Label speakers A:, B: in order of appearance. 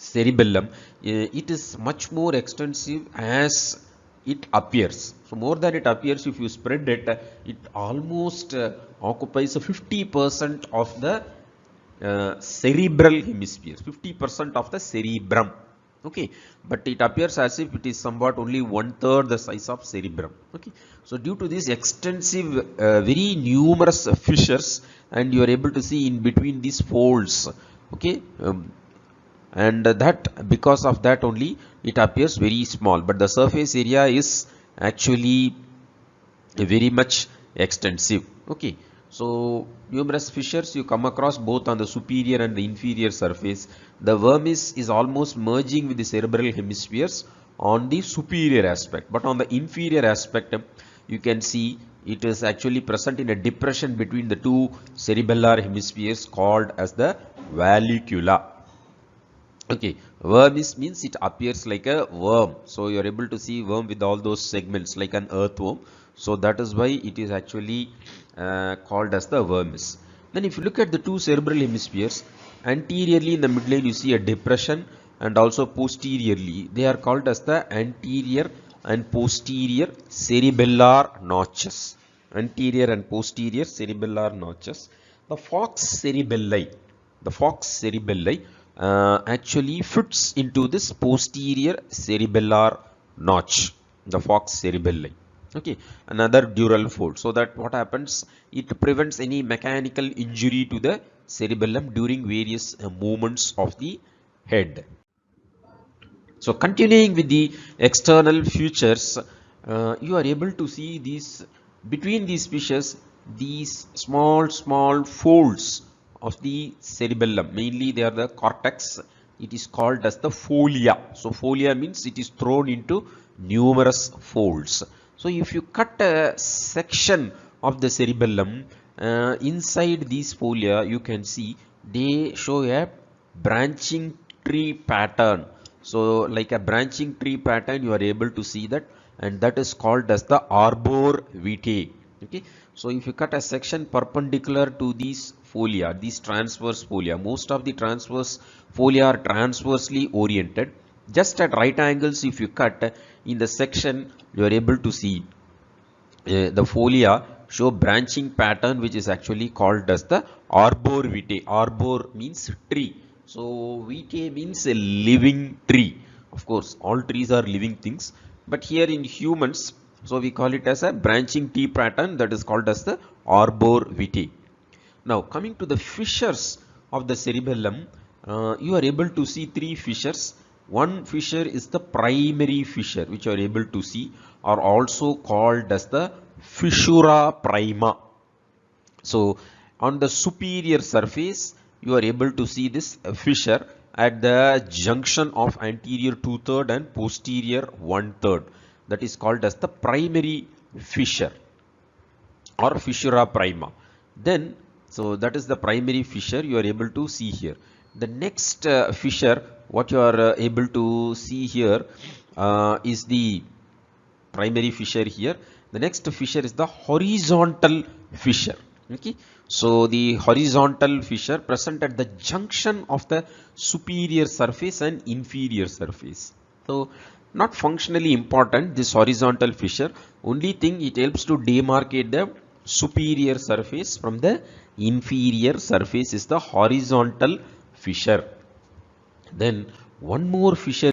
A: cerebellum, it is much more extensive as it appears. So more than it appears, if you spread it, it almost occupies 50% of the cerebral hemisphere, 50% of the cerebrum. Okay, but it appears as if it is somewhat only 1/3 the size of cerebrum. Okay, so due to this extensive, very numerous fissures, and you are able to see in between these folds. Okay, and that because of that only it appears very small, but the surface area is actually very much extensive. Okay, so numerous fissures you come across both on the superior and the inferior surface. The vermis is almost merging with the cerebral hemispheres on the superior aspect, but on the inferior aspect you can see it is actually present in a depression between the two cerebellar hemispheres called as the vallicula. Okay, vermis means it appears like a worm. So you are able to see worm with all those segments like an earthworm. So that is why it is actually called as the vermis. Then if you look at the two cerebral hemispheres, anteriorly in the midline you see a depression, and also posteriorly they are called as the anterior and posterior cerebellar notches. Anterior and posterior cerebellar notches. The fox cerebelli actually fits into this posterior cerebellar notch, the fox cerebelli. Okay, another dural fold, so that what happens, it prevents any mechanical injury to the cerebellum during various movements of the head. So continuing with the external features, you are able to see these between these fissures, these small folds of the cerebellum. Mainly they are the cortex. It is called as the folia. So folia means it is thrown into numerous folds. So if you cut a section of the cerebellum, inside these folia you can see they show a branching tree pattern. So like a branching tree pattern you are able to see that, and that is called as the arbor vitae. Okay, so if you cut a section perpendicular to these folia, these transverse folia, most of the transverse folia are transversely oriented. Just at right angles if you cut in the section, you are able to see the folia show branching pattern, which is actually called as the arbor vitae. Arbor means tree, so vitae means a living tree. Of course all trees are living things, but here in humans, so we call it as a branching tree pattern, that is called as the arbor vitae. Now coming to the fissures of the cerebellum, you are able to see three fissures. One fissure is the primary fissure, which you are able to see, are also called as the fissura prima. So on the superior surface you are able to see this fissure at the junction of anterior 2/3 and posterior 1/3. That is called as the primary fissure or fissura prima. Then so that is the primary fissure you are able to see here. The next fissure what you are able to see here is the primary fissure here. The next fissure is the horizontal fissure. Okay, so the horizontal fissure present at the junction of the superior surface and inferior surface. So not functionally important, this horizontal fissure. Only thing, it helps to demarcate the superior surface from the inferior surface is the horizontal fissure. Then one more fissure